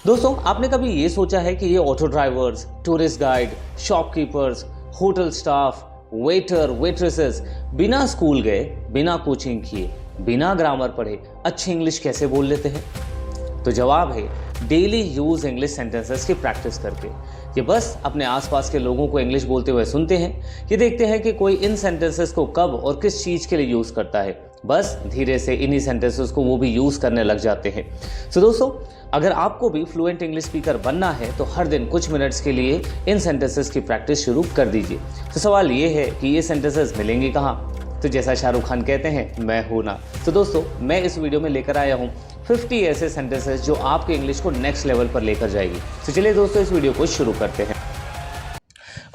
दोस्तों, आपने कभी ये सोचा है कि ये auto drivers, tourist guide, shopkeepers, hotel staff, waiter, waitresses बिना स्कूल गए, बिना कोचिंग किए, बिना ग्रामर पढ़े अच्छी इंग्लिश कैसे बोल लेते हैं? तो जवाब है डेली यूज इंग्लिश सेंटेंसेस की प्रैक्टिस करके। ये बस अपने आसपास के लोगों को इंग्लिश बोलते हुए सुनते हैं, ये देखते हैं कि कोई इन सेंटेंसेस को कब और किस चीज के लिए यूज करता है। बस धीरे से इन्हीं सेंटेंसेस को वो भी यूज करने लग जाते हैं। सो दोस्तों, अगर आपको भी फ्लुएंट इंग्लिश स्पीकर बनना है तो हर दिन कुछ मिनट्स के लिए इन सेंटेंसेस की प्रैक्टिस शुरू कर दीजिए। तो सवाल ये है कि ये सेंटेंसेस मिलेंगे कहाँ? तो जैसा शाहरुख खान कहते हैं, मैं हूं ना। तो दोस्तों, मैं इस वीडियो में लेकर आया हूं 50 ऐसे सेंटेंसेस जो आपके इंग्लिश को नेक्स्ट लेवल पर लेकर जाएगी। तो चलिए दोस्तों, इस वीडियो को शुरू करते हैं।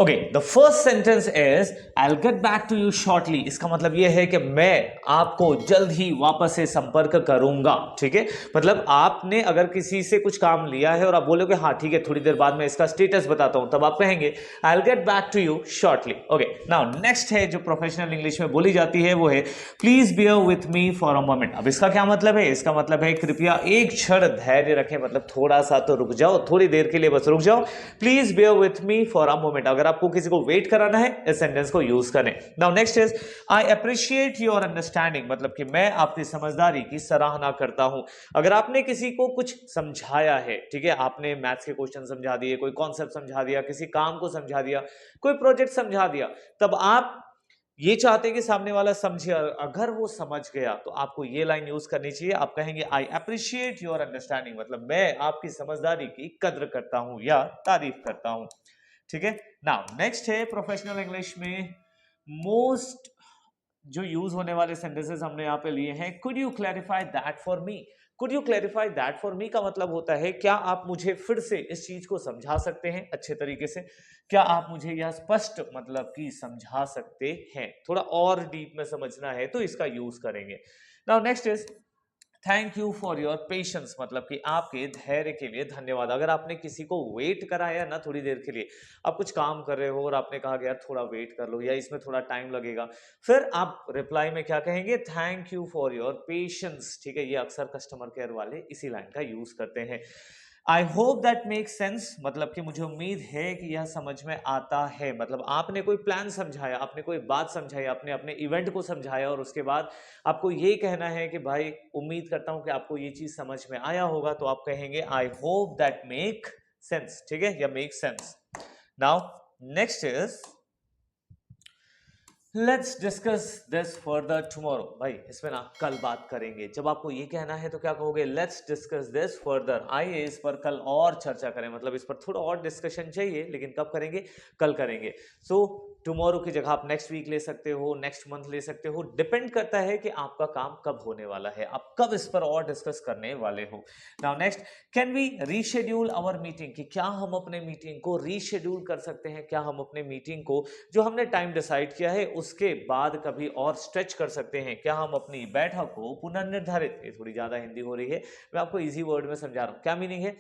Okay, the first sentence is I will get back to you shortly. इसका मतलब यह है कि मैं आपको जल्द ही वापस से संपर्क करूंगा। ठीक है, मतलब आपने अगर किसी से कुछ काम लिया है और आप बोलोगे हाँ ठीक है, थोड़ी देर बाद मैं इसका स्टेटस बताता हूं, तब आप कहेंगे I will get back to you shortly. Okay, now next है जो प्रोफेशनल इंग्लिश में बोली जाती है वो है please bear with me for a moment. अब इसका क्या मतलब है? इसका मतलब है कृपया एक क्षण धैर्य रखें, मतलब थोड़ा सा तो रुक जाओ, थोड़ी देर के लिए बस रुक जाओ। Please bear with me for a moment. अगर आपको किसी को वेट कराना है, इस सेंटेंस को यूज करें। Now next is I appreciate your understanding, मतलब कि मैं आपकी समझदारी की सराहना करता हूं। अगर आपने किसी को कुछ समझाया है, ठीक है, आपने मैथ्स के क्वेश्चन समझा दिए, कोई कॉन्सेप्ट समझा दिया, किसी काम को समझा दिया, कोई प्रोजेक्ट समझा दिया, तब आप ये चाहते हैं कि सामने वाला समझे। अगर वो समझ गया तो आपको ये लाइन यूज करनी चाहिए। आप कहेंगे आई अप्रिशिएट योर अंडरस्टैंडिंग, मतलब मैं आपकी समझदारी की कद्र करता हूं या तारीफ करता हूं। ठीक है, नाउ नेक्स्ट है प्रोफेशनल इंग्लिश में मोस्ट जो यूज होने वाले सेंटेंसेस हमने यहां पे लिए हैं। Could you clarify that for me. Could you clarify that for me का मतलब होता है क्या आप मुझे फिर से इस चीज को समझा सकते हैं अच्छे तरीके से? क्या आप मुझे यह स्पष्ट मतलब कि समझा सकते हैं? थोड़ा और डीप में समझना है तो इसका यूज करेंगे। Now next is thank you for your patience, मतलब कि आपके धैर्य के लिए धन्यवाद। अगर आपने किसी को वेट कराया ना थोड़ी देर के लिए, आप कुछ काम कर रहे हो और आपने कहा कि यार थोड़ा वेट कर लो या इसमें थोड़ा टाइम लगेगा, फिर आप रिप्लाई में क्या कहेंगे? Thank you for your patience. ठीक है, ये अक्सर कस्टमर केयर वाले इसी लाइन का यूज करते हैं। I hope that make sense, मतलब कि मुझे उम्मीद है कि यह समझ में आता है। मतलब आपने कोई प्लान समझाया, आपने कोई बात समझाई, आपने अपने इवेंट को समझाया और उसके बाद आपको ये कहना है कि भाई उम्मीद करता हूं कि आपको ये चीज समझ में आया होगा, तो आप कहेंगे I hope that make sense. ठीक है, या make sense. Now next is let's discuss this further tomorrow. भाई इसमें ना कल बात करेंगे। जब आपको ये कहना है तो क्या कहोगे? Let's discuss this further. आइए इस पर कल और चर्चा करें, मतलब इस पर थोड़ा और डिस्कशन चाहिए, लेकिन कब करेंगे? कल करेंगे। सो टुमारो की जगह आप नेक्स्ट वीक ले सकते हो, नेक्स्ट मंथ ले सकते हो, डिपेंड करता है कि आपका काम कब होने वाला है, आप कब इस पर और डिस्कस करने वाले हो। Now next, can we reschedule our meeting, कि क्या हम अपने मीटिंग को रीशेड्यूल कर सकते हैं? क्या हम अपने मीटिंग को जो हमने टाइम डिसाइड किया है उसके बाद कभी और स्ट्रेच कर सकते हैं? क्या हम अपनी बैठक को पुनर्निर्धारित, ये थोड़ी ज्यादा हिंदी हो रही है, मैं आपको इजी वर्ड में समझा रहा हूं। क्या मीनिंग है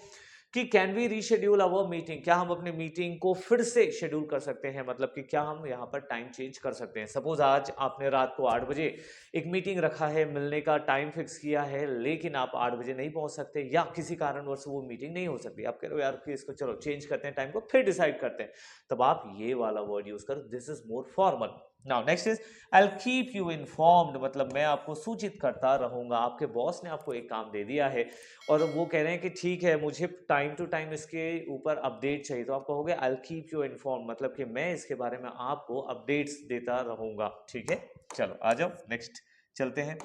कि can we reschedule our meeting, क्या हम अपनी मीटिंग को फिर से शेड्यूल कर सकते हैं? मतलब कि क्या हम यहाँ पर टाइम चेंज कर सकते हैं? सपोज आज आपने रात को 8 बजे एक मीटिंग रखा है, मिलने का टाइम फिक्स किया है, लेकिन आप 8 बजे नहीं पहुंच सकते या किसी कारणवश वो मीटिंग नहीं हो सकती, आप कह रहे हो यार कि इसको चलो चेंज करते हैं, टाइम को फिर डिसाइड करते हैं, तब आप ये वाला वर्ड यूज करो, this is more formal. Now next is I will keep you informed, मतलब मैं आपको सूचित करता रहूंगा। आपके बॉस ने आपको एक काम दे दिया है और वो कह रहे हैं कि ठीक है मुझे टाइम टू टाइम इसके ऊपर अपडेट चाहिए, तो आप कहोगे I will keep you inform, मतलब कि मैं इसके बारे में आपको अपडेट्स देता रहूंगा। ठीक है, चलो आ जाओ नेक्स्ट चलते हैं।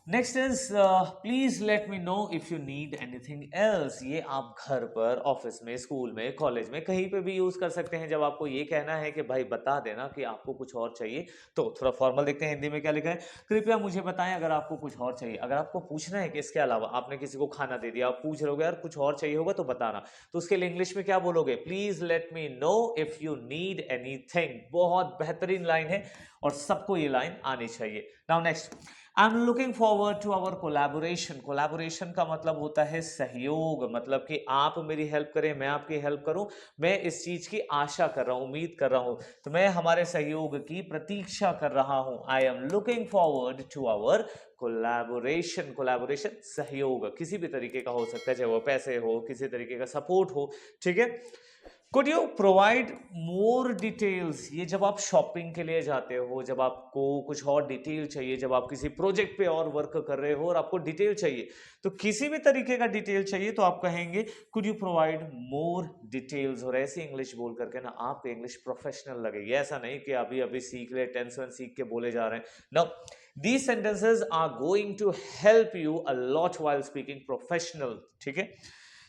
Next is please let me know if you need anything else. ये आप घर पर, ऑफिस में, स्कूल में, कॉलेज में, कहीं पे भी यूज कर सकते हैं। जब आपको ये कहना है कि भाई बता देना कि आपको कुछ और चाहिए, तो थोड़ा फॉर्मल देखते हैं हिंदी में क्या लिखा है। कृपया मुझे बताएं अगर आपको कुछ और चाहिए। अगर आपको पूछना है कि इसके अलावा, आपने किसी को खाना दे दिया, आप पूछ रहे हो यार कुछ और चाहिए होगा तो बताना, तो उसके लिए इंग्लिश में क्या बोलोगे? Please let me know if you need anything. बहुत बेहतरीन लाइन है और सबको ये लाइन आनी चाहिए। Now next, I am looking forward to our collaboration. Collaboration का मतलब होता है सहयोग, मतलब कि आप मेरी हेल्प करें, मैं आपकी हेल्प करूं। मैं इस चीज की आशा कर रहा हूं, उम्मीद कर रहा हूं, तो मैं हमारे सहयोग की प्रतीक्षा कर रहा हूं। I am looking forward to our collaboration. Collaboration सहयोग किसी भी तरीके का हो सकता है, चाहे वो पैसे हो, किसी तरीके का सपोर्ट हो, ठीक है। Could you provide more details. ये जब आप शॉपिंग के लिए जाते हो, जब आपको कुछ और डिटेल चाहिए, जब आप किसी प्रोजेक्ट पे और वर्क कर रहे हो और आपको डिटेल चाहिए, तो किसी भी तरीके का डिटेल चाहिए तो आप कहेंगे could you provide more details. और ऐसी इंग्लिश बोल करके ना आपको इंग्लिश प्रोफेशनल लगेगी। ऐसा नहीं कि अभी अभी सीख ले, टेंशन सीख के बोले जा रहे हैं। No, these sentences are going to help you a lot while speaking professional, ठीक है।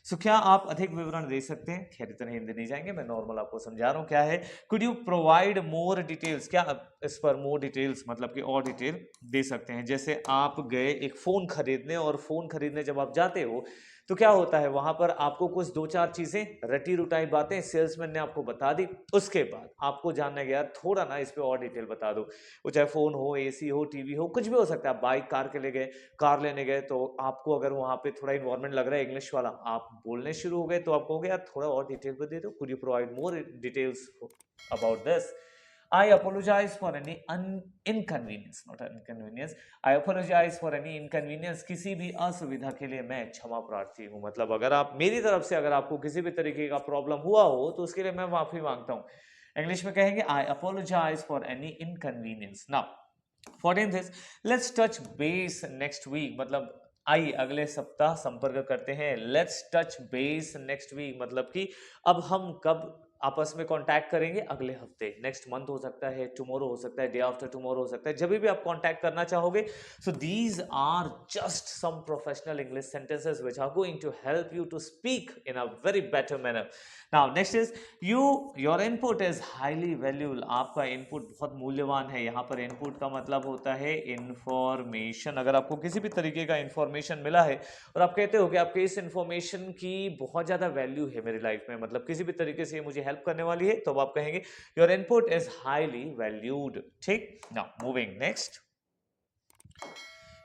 सो क्या आप अधिक विवरण दे सकते हैं? खैर इतना हिंदी नहीं जाएंगे, मैं नॉर्मल आपको समझा रहा हूं क्या है। Could you provide more details, क्या आप इस पर मोर डिटेल्स मतलब कि और डिटेल दे सकते हैं। जैसे आप गए एक फोन खरीदने, और फोन खरीदने जब आप जाते हो तो क्या होता है, वहां पर आपको कुछ दो चार चीजें रटी रुटाई बातें सेल्समैन ने आपको बता दी, उसके बाद आपको जानना गया थोड़ा ना इस पे और डिटेल बता दो। वो चाहे फोन हो, एसी हो, टीवी हो, कुछ भी हो सकता है। आप बाइक कार के ले गए, कार लेने गए, तो आपको अगर वहां पे थोड़ा इन्वायरमेंट लग रहा है इंग्लिश वाला, आप बोलने शुरू हो गए, तो आप कहोगे यार थोड़ा और डिटेल दे दो, could you provide more details about this. I apologize for any inconvenience, not inconvenience. I apologize for any inconvenience. किसी भी असुविधा के लिए मैं क्षमा प्रार्थी हूँ। मतलब अगर आप मेरी तरफ से अगर आपको किसी भी तरीके का प्रॉब्लम हुआ हो तो उसके लिए मैं माफी मांगता हूँ। इंग्लिश में कहेंगे I apologize for any inconvenience. Now 14th is let's touch base next week। मतलब आइए अगले सप्ताह संपर्क करते हैं। Let's touch base next week मतलब कि अब हम कब आपस में कांटेक्ट करेंगे, अगले हफ्ते, नेक्स्ट मंथ हो सकता है, टुमारो हो सकता है, डे आफ्टर टुमारो हो सकता है, जब भी आप कांटेक्ट करना चाहोगे। So these are just some professional English sentences which are going to help you to speak in a very better manner. Now next is your input is highly valuable. आपका input बहुत मूल्यवान है। यहाँ पर input का मतलब होता है इंफॉर्मेशन। अगर आपको किसी भी तरीके का इंफॉर्मेशन मिला है और आप कहते हो कि आपके इस इंफॉर्मेशन की बहुत ज्यादा वैल्यू है मेरी लाइफ में, मतलब किसी भी तरीके से ये मुझे हेल्प करने वाली है, तो अब आप कहेंगे your input is highly valued. ठीक, now moving next.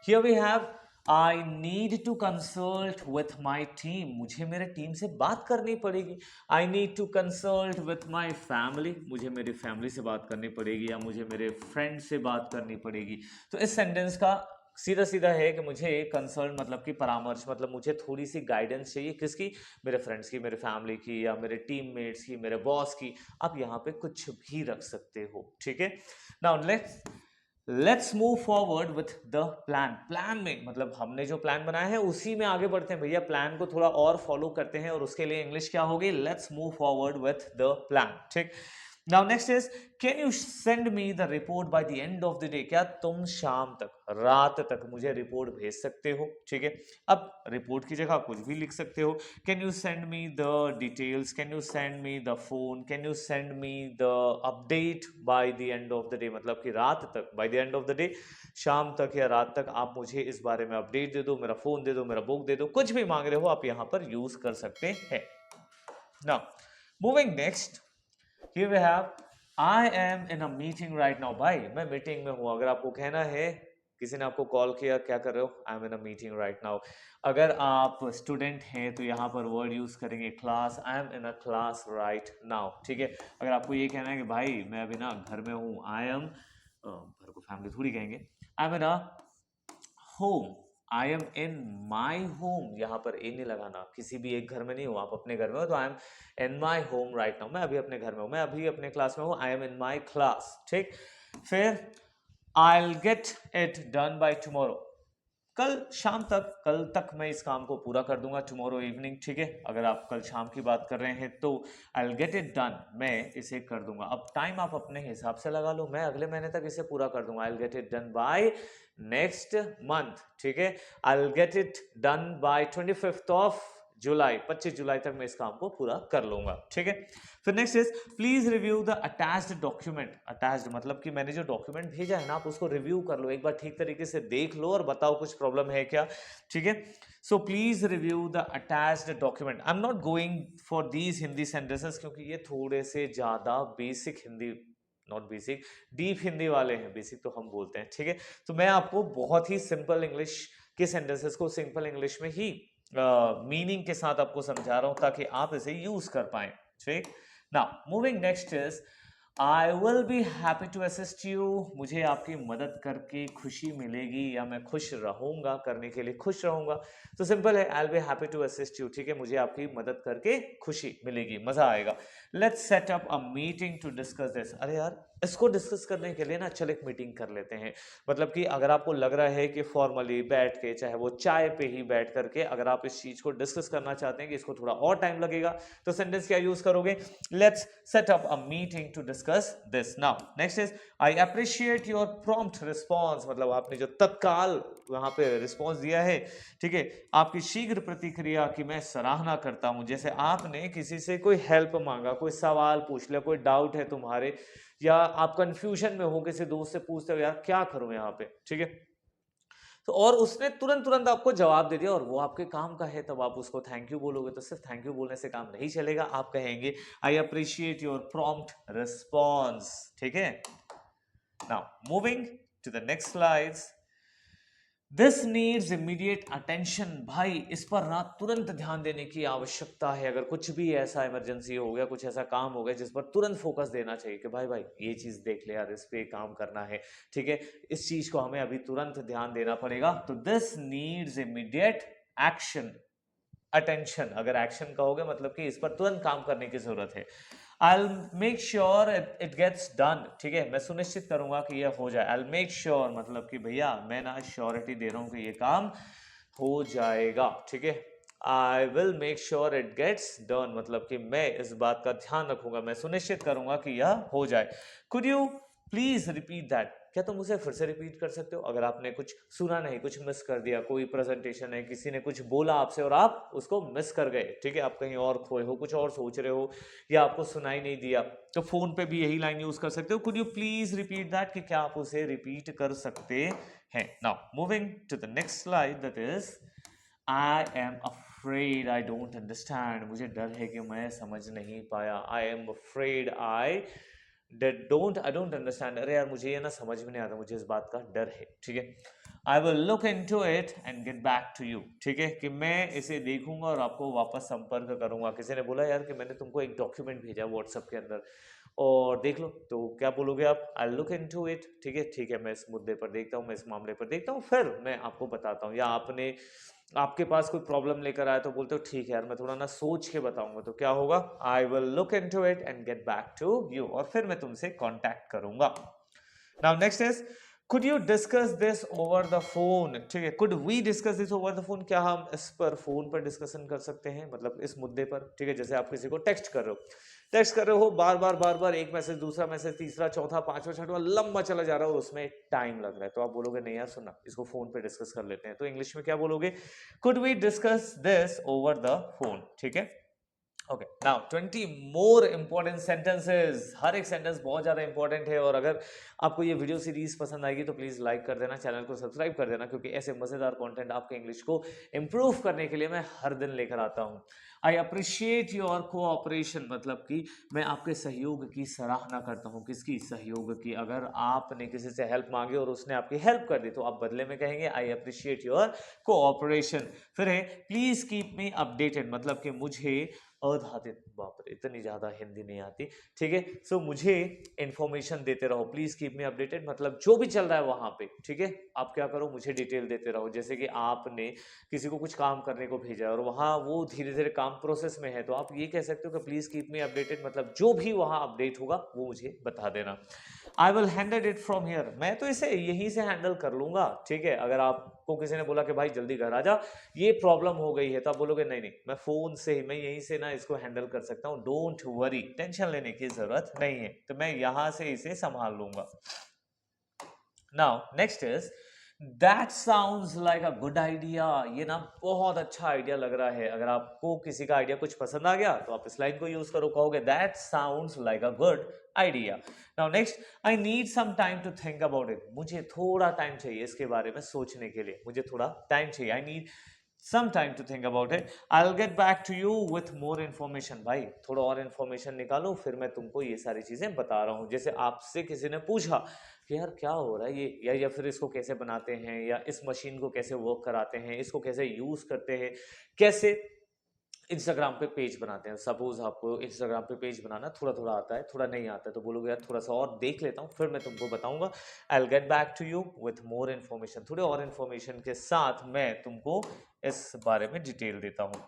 Here we have I need to consult with my team। मुझे मेरे टीम से बात करनी पड़ेगी। I need to consult with my family। मुझे मेरी फैमिली से बात करनी पड़ेगी, या मुझे मेरे फ्रेंड से बात करनी पड़ेगी। तो इस सेंटेंस का सीधा सीधा है कि मुझे कंसल्ट मतलब कि परामर्श, मतलब मुझे थोड़ी सी गाइडेंस चाहिए। किसकी? मेरे फ्रेंड्स की, मेरे फैमिली की, या मेरे टीममेट्स की, मेरे बॉस की। आप यहाँ पे कुछ भी रख सकते हो, ठीक है। Now let's move forward with the plan. Plan में मतलब हमने जो प्लान बनाया है उसी में आगे बढ़ते हैं भैया। प्लान को थोड़ा और फॉलो करते हैं, और उसके लिए इंग्लिश क्या होगी? Let's move forward with the plan. ठीक, now next is can you send me the report by the end of the day. क्या तुम शाम तक, रात तक मुझे रिपोर्ट भेज सकते हो? ठीक है, अब रिपोर्ट की जगह कुछ भी लिख सकते हो। Can you send me the details, can you send me the phone, can you send me the update bye the end of the day. मतलब कि रात तक, bye the end of the day, शाम तक या रात तक आप मुझे इस बारे में अपडेट दे दो, मेरा फोन दे दो, मेरा बुक दे दो, कुछ भी मांग रहे हो आप यहाँ पर यूज कर सकते हैं। Now moving next, Here we have I am in a meeting right now। भाई मैं मीटिंग में हूं। अगर आपको कहना है, किसी ने आपको कॉल किया, क्या कर रहे हो? I M in a meeting right now. अगर आप स्टूडेंट हैं तो यहाँ पर वर्ड यूज करेंगे class. I am in a class right now, ठीक है। अगर आपको ये कहना है कि भाई मैं अभी ना घर में हूँ, आई एम, घर को फैमिली थोड़ी कहेंगे, I am in a home, I am in my home. यहाँ पर ए नहीं लगाना, किसी भी एक घर में नहीं हो, आप अपने घर में हो, तो I am in my home right now. मैं अभी अपने घर में हूँ, मैं अभी अपने क्लास में हूँ, I am in my class. ठीक, फिर आई will get it done by tomorrow. कल शाम तक, कल तक मैं इस काम को पूरा कर दूंगा, टुमारो इवनिंग। ठीक है, अगर आप कल शाम की बात कर रहे हैं तो आई विल गेट इट डन, मैं इसे कर दूंगा। अब टाइम आप अपने हिसाब से लगा लो, मैं अगले महीने तक इसे पूरा कर दूंगा। आई will get it done by next month. ठीक है, I will get it done by 25th of July, 25 जुलाई तक मैं इस काम को पूरा कर लूंगा। ठीक है, फिर next is please review the attached document. Attached मतलब कि मैंने जो डॉक्यूमेंट भेजा है ना, आप उसको रिव्यू कर लो, एक बार ठीक तरीके से देख लो और बताओ कुछ प्रॉब्लम है क्या। ठीक है, so please review the attached document. I am not going for these Hindi sentences क्योंकि ये थोड़े से ज्यादा basic Hindi not basic, deep Hindi वाले हैं, बेसिक तो हम बोलते हैं, ठीक है। तो मैं आपको बहुत ही सिंपल इंग्लिश के सेंटेंसेस को सिंपल इंग्लिश में ही मीनिंग के साथ आपको समझा रहा हूं ताकि आप इसे यूज कर पाए, ठीक। Now moving next is I will be happy to assist you, मुझे आपकी मदद करके खुशी मिलेगी या मैं खुश रहूंगा, करने के लिए खुश रहूंगा। तो सिंपल है, I will be happy to assist you, ठीक है, मुझे आपकी मदद करके खुशी मिलेगी, मजा आएगा। Let's set up a meeting to discuss this, अरे यार इसको डिस्कस करने के लिए ना चल एक मीटिंग कर लेते हैं। मतलब कि अगर आपको लग रहा है कि फॉर्मली बैठ के, चाहे वो चाय पे ही बैठ करके, अगर आप इस चीज को डिस्कस करना चाहते हैं कि इसको थोड़ा और टाइम लगेगा, तो सेंटेंस क्या यूज करोगे, let's set up a meeting to discuss this. Now next is I appreciate your prompt response, मतलब आपने जो तत्काल वहां पे रिस्पॉन्स दिया है, ठीक है, आपकी शीघ्र प्रतिक्रिया की मैं सराहना करता हूं। जैसे आपने किसी से कोई हेल्प मांगा, कोई सवाल पूछ लिया, कोई डाउट है तुम्हारे, या आप कंफ्यूजन में हो, किसी दोस्त से पूछते हो यार क्या करूं यहाँ पे, ठीक है, तो और उसने तुरंत तुरंत आपको जवाब दे दिया और वो आपके काम का है, तब आप उसको थैंक यू बोलोगे। तो सिर्फ थैंक यू बोलने से काम नहीं चलेगा, आप कहेंगे I appreciate your prompt response, ठीक है। Now moving to the next slides, this needs immediate attention, भाई इस पर ना तुरंत ध्यान देने की आवश्यकता है। अगर कुछ भी ऐसा इमरजेंसी हो गया, कुछ ऐसा काम हो गया जिस पर तुरंत फोकस देना चाहिए कि भाई भाई ये चीज देख ले यार, इस पे काम करना है, ठीक है, इस चीज को हमें अभी तुरंत ध्यान देना पड़ेगा। तो this needs immediate action, attention, अगर एक्शन कहोगे मतलब कि इस पर तुरंत काम करने की जरूरत है। I'll make sure it gets done, ठीक है, मैं सुनिश्चित करूंगा कि यह हो जाए। I'll make sure मतलब कि भैया मैं ना श्योरिटी दे रहा हूं कि ये काम हो जाएगा, ठीक है। I will make sure it gets done मतलब कि मैं इस बात का ध्यान रखूंगा, मैं सुनिश्चित करूंगा कि यह हो जाए। Could you please repeat that, क्या तुम उसे फिर से रिपीट कर सकते हो? अगर आपने कुछ सुना नहीं, कुछ मिस कर दिया, कोई प्रेजेंटेशन है, किसी ने कुछ बोला आपसे और आप उसको मिस कर गए, ठीक है, आप कहीं और खोए हो, कुछ और सोच रहे हो, या आपको सुनाई नहीं दिया, तो फोन पे भी यही लाइन यूज कर सकते हो, could you please repeat that, कि क्या आप उसे रिपीट कर सकते हैं। Now moving to the next slide, that is I am afraid I don't understand, मुझे डर है कि मैं समझ नहीं पाया। I am afraid I don't understand, अरे यार मुझे ये ना समझ में नहीं आता, मुझे इस बात का डर है, ठीक है। I will look into it and get back to you, ठीक है, कि मैं इसे देखूंगा और आपको वापस संपर्क करूंगा। किसी ने बोला यार कि मैंने तुमको एक डॉक्यूमेंट भेजा व्हाट्सएप के अंदर और देख लो, तो क्या बोलोगे आप, आई लुक इनटू इट, ठीक है, मैं इस मुद्दे पर देखता हूँ, मैं इस मामले पर देखता हूँ, फिर मैं आपको बताता हूँ। या आपने आपके पास कोई प्रॉब्लम लेकर आया तो बोलते हो ठीक है यार मैं थोड़ा ना सोच के बताऊंगा, तो क्या होगा, I will look into it and get back to you, और फिर मैं तुमसे कांटेक्ट करूंगा। Now next is could you discuss this over the phone, ठीक है, could we discuss this over the phone, क्या हम इस पर फोन पर डिस्कशन कर सकते हैं, मतलब इस मुद्दे पर, ठीक है। जैसे आप किसी को टेक्स्ट कर रहे हो, बार बार एक मैसेज, दूसरा मैसेज, तीसरा, चौथा, पांचवा, छठवां, लंबा चला जा रहा है और उसमें टाइम लग रहा है, तो आप बोलोगे नहीं यार सुनना, इसको फोन पे डिस्कस कर लेते हैं। तो इंग्लिश में क्या बोलोगे, could we discuss this over the phone, ठीक है। Okay, now 20 more important sentences, हर एक सेंटेंस बहुत ज्यादा इंपॉर्टेंट है, और अगर आपको ये वीडियो सीरीज पसंद आएगी तो प्लीज लाइक कर देना, चैनल को सब्सक्राइब कर देना, क्योंकि ऐसे मजेदार कंटेंट आपके इंग्लिश को इंप्रूव करने के लिए मैं हर दिन लेकर आता हूँ। आई अप्रिशिएट योर कोऑपरेशन, मतलब कि मैं आपके सहयोग की सराहना करता हूँ। किसकी, सहयोग की। अगर आपने किसी से हेल्प मांगी और उसने आपकी हेल्प कर दी तो आप बदले में कहेंगे आई अप्रिशिएट योर कोऑपरेशन। फिर है प्लीज कीप मी अपडेटेड, मतलब कि मुझे अधातित, बाप रे इतनी ज्यादा हिंदी नहीं आती, ठीक है, सो मुझे इंफॉर्मेशन देते रहो। प्लीज कीप मी अपडेटेड मतलब जो भी चल रहा है वहां पे, ठीक है, आप क्या करो, मुझे डिटेल देते रहो। जैसे कि आपने किसी को कुछ काम करने को भेजा है और वहां वो धीरे धीरे काम प्रोसेस में है, तो आप ये कह सकते हो कि प्लीज कीप मी अपडेटेड, मतलब जो भी वहां अपडेट होगा वो मुझे बता देना। I will handle it from here, मैं तो इसे यहीं से हैंडल कर लूंगा, ठीक है। अगर आपको किसी ने बोला कि भाई जल्दी घर आ जा, ये प्रॉब्लम हो गई है, तो आप बोलोगे नहीं नहीं मैं फोन से ही, मैं यहीं से ना इसको हैंडल कर सकता हूँ, डोंट वरी, टेंशन लेने की जरूरत नहीं है, तो मैं यहां से इसे संभाल लूंगा। Now next is that sounds like a good idea, ये ना बहुत अच्छा आइडिया लग रहा है। अगर आपको किसी का आइडिया कुछ पसंद आ गया तो आप इस लाइन को यूज करो, कहोगे that sounds like a good idea. Now next, I need some time to think about it, मुझे थोड़ा टाइम चाहिए इसके बारे में सोचने के लिए, मुझे थोड़ा टाइम चाहिए। I need some time to think about it. I'll get back to you with more information. भाई थोड़ा और information निकालो, फिर मैं तुमको ये सारी चीजें बता रहा हूँ। जैसे आपसे किसी ने पूछा कि यार क्या हो रहा है ये, या फिर इसको कैसे बनाते हैं, या इस मशीन को कैसे वर्क कराते हैं, इसको कैसे यूज करते हैं, कैसे इंस्टाग्राम पे पेज बनाते हैं। सपोज आपको इंस्टाग्राम पे पेज बनाना थोड़ा थोड़ा आता है, थोड़ा नहीं आता है, तो बोलोगे यार थोड़ा सा और देख लेता हूँ, फिर मैं तुमको बताऊंगा। I will get back to you with more information. थोड़े और इन्फॉर्मेशन के साथ मैं तुमको इस बारे में डिटेल देता हूँ।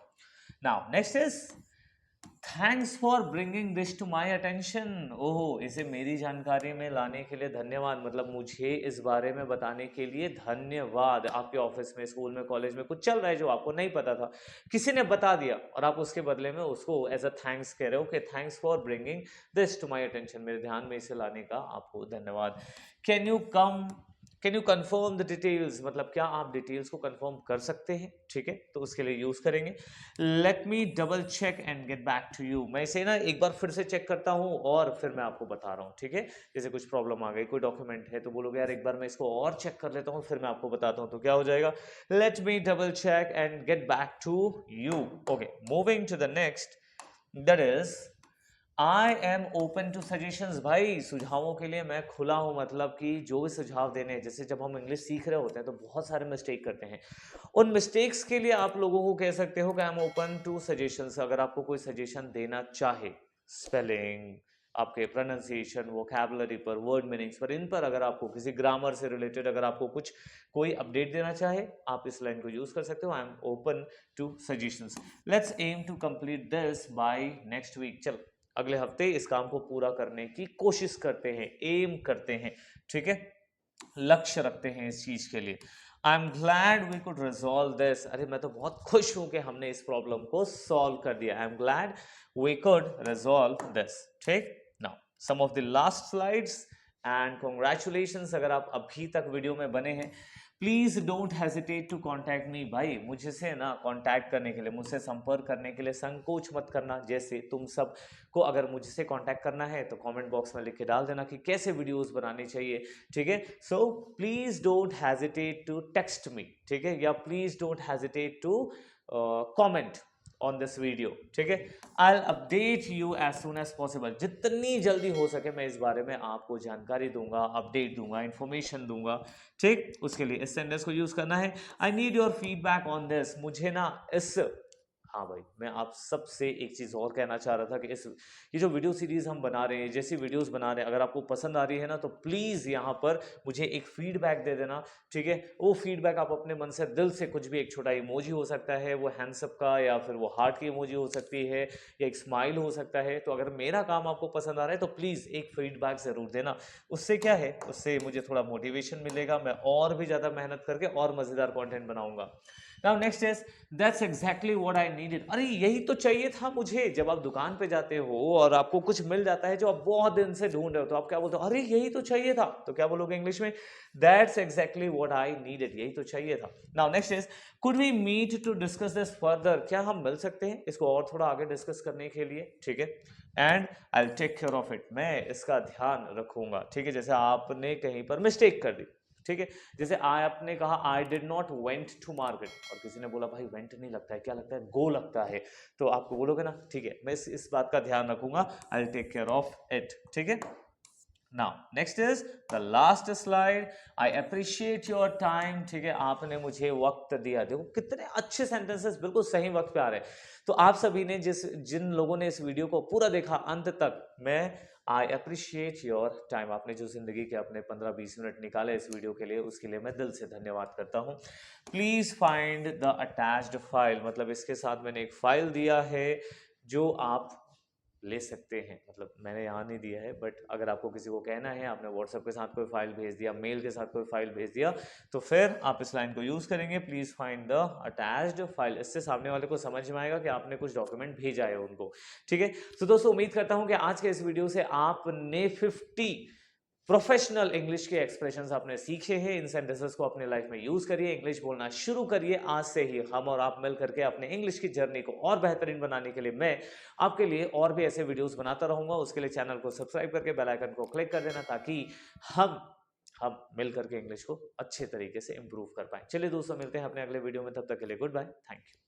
Now next is thanks for bringing this to my attention. ओहो, इसे मेरी जानकारी में लाने के लिए धन्यवाद। मतलब मुझे इस बारे में बताने के लिए धन्यवाद। आपके ऑफिस में, स्कूल में, कॉलेज में कुछ चल रहा है जो आपको नहीं पता था, किसी ने बता दिया और आप उसके बदले में उसको एज अ थैंक्स कह रहे हो कि thanks for bringing this to my attention, मेरे ध्यान में इसे लाने का आपको धन्यवाद। Can you confirm the details, मतलब क्या आप डिटेल्स को कंफर्म कर सकते हैं? ठीक है, तो उसके लिए यूज करेंगे let me double check and get back to you. मैं इसे ना एक बार फिर से चेक करता हूं और फिर मैं आपको बता रहा हूं। ठीक है, जैसे कुछ प्रॉब्लम आ गई, कोई डॉक्यूमेंट है, तो बोलोगे यार एक बार मैं इसको और चेक कर लेता हूं, फिर मैं आपको बताता हूं, तो क्या हो जाएगा, let me double check and get back to you. Okay, moving to the next, that is I am open to suggestions. भाई सुझावों के लिए मैं खुला हूं, मतलब कि जो भी सुझाव देने हैं। जैसे जब हम इंग्लिश सीख रहे होते हैं तो बहुत सारे मिस्टेक करते हैं, उन मिस्टेक्स के लिए आप लोगों को कह सकते हो कि I am open to suggestions. अगर आपको कोई सजेशन देना चाहे, स्पेलिंग, आपके प्रोनाउंसिएशन, वोकैबुलरी पर, वर्ड मीनिंग्स पर, इन पर अगर आपको किसी ग्रामर से रिलेटेड अगर आपको कुछ कोई अपडेट देना चाहे, आप इस लाइन को यूज कर सकते हो, I am open to suggestions. Let's aim to complete this by next week. चल अगले हफ्ते इस काम को पूरा करने की कोशिश करते हैं, एम करते हैं। ठीक है, लक्ष्य रखते हैं इस चीज के लिए। I am glad we could resolve this. अरे मैं तो बहुत खुश हूं कि हमने इस प्रॉब्लम को सॉल्व कर दिया। I am glad we could resolve this. ठीक, now some of the last slides and congratulations. अगर आप अभी तक वीडियो में बने हैं, please don't hesitate to contact me. भाई मुझसे ना कॉन्टैक्ट करने के लिए, मुझसे संपर्क करने के लिए संकोच मत करना। जैसे तुम सब को अगर मुझसे कांटेक्ट करना है तो कमेंट बॉक्स में लिख के डाल देना कि कैसे वीडियोस बनानी चाहिए। ठीक है, so please don't hesitate to text me. ठीक है, या please don't hesitate to comment on this video. ठीक है, I will update you as soon as possible. जितनी जल्दी हो सके मैं इस बारे में आपको जानकारी दूंगा, अपडेट दूंगा, इंफॉर्मेशन दूंगा। ठीक, उसके लिए इस सेंटेंस को यूज करना है। I need your feedback on this. मुझे ना इस, हाँ भाई, मैं आप सबसे एक चीज़ और कहना चाह रहा था कि ये जो वीडियो सीरीज़ हम बना रहे हैं, जैसी वीडियोस बना रहे हैं, अगर आपको पसंद आ रही है ना, तो प्लीज़ यहाँ पर मुझे एक फीडबैक दे देना। ठीक है, वो फीडबैक आप अपने मन से, दिल से, कुछ भी, एक छोटा इमोजी हो सकता है, वो हैंड्सअप का, या फिर वो हार्ट की इमोजी हो सकती है, या एक स्माइल हो सकता है। तो अगर मेरा काम आपको पसंद आ रहा है तो प्लीज़ एक फीडबैक ज़रूर देना। उससे क्या है, उससे मुझे थोड़ा मोटिवेशन मिलेगा, मैं और भी ज़्यादा मेहनत करके और मज़ेदार कॉन्टेंट बनाऊंगा। Now next is that's exactly what I needed। अरे यही तो चाहिए था मुझे। जब आप दुकान पे जाते हो और आपको कुछ मिल जाता है जो आप बहुत दिन से ढूंढ रहे हो, तो आप क्या बोलते हो, अरे यही तो चाहिए था। तो क्या बोलोगे इंग्लिश में, that's exactly what I needed। यही तो चाहिए था। Now next is could we meet to discuss this further। क्या हम मिल सकते हैं इसको और थोड़ा आगे डिस्कस करने के लिए? ठीक है, and I will take care of it. मैं इसका ध्यान रखूंगा। ठीक है, जैसे आपने कहीं पर मिस्टेक कर दी, ठीक है, जैसे आपने कहा I did not went to market, और किसी ने बोला भाई वेंट नहीं लगता है, क्या लगता है, गो लगता है, तो आपको बोलोगे ना, ठीक है, मैं इस बात का ध्यान रखूंगा। I will take care of it. ठीक है, now next is the last slide. I appreciate your time. ठीक है, आपने मुझे वक्त दिया। देखो कितने अच्छे सेंटेंसेस बिल्कुल सही वक्त पे आ रहे हैं। तो आप सभी ने जिन लोगों ने इस वीडियो को पूरा देखा अंत तक, मैं आई अप्रिशिएट योर टाइम। आपने जो जिंदगी के अपने 15-20 मिनट निकाले इस वीडियो के लिए, उसके लिए मैं दिल से धन्यवाद करता हूं। Please find the attached file. मतलब इसके साथ मैंने एक फाइल दिया है जो आप ले सकते हैं। मतलब मैंने यहाँ नहीं दिया है, बट अगर आपको किसी को कहना है, आपने व्हाट्सएप के साथ कोई फाइल भेज दिया, मेल के साथ कोई फाइल भेज दिया, तो फिर आप इस लाइन को यूज करेंगे, please find the attached file. इससे सामने वाले को समझ में आएगा कि आपने कुछ डॉक्यूमेंट भेजा है उनको। ठीक है, तो दोस्तों उम्मीद करता हूं कि आज के इस वीडियो से आपने 50 प्रोफेशनल इंग्लिश के एक्सप्रेशंस आपने सीखे हैं। इन सेंटेंसेस को अपने लाइफ में यूज करिए, इंग्लिश बोलना शुरू करिए। आज से ही हम और आप मिल करके अपने इंग्लिश की जर्नी को और बेहतरीन बनाने के लिए मैं आपके लिए और भी ऐसे वीडियोस बनाता रहूंगा। उसके लिए चैनल को सब्सक्राइब करके बेल आइकन को क्लिक कर देना, ताकि हम हम मिल करके इंग्लिश को अच्छे तरीके से इम्प्रूव कर पाए। चलिए दोस्तों, मिलते हैं अपने अगले वीडियो में, तब तक के लिए गुड बाय, थैंक यू।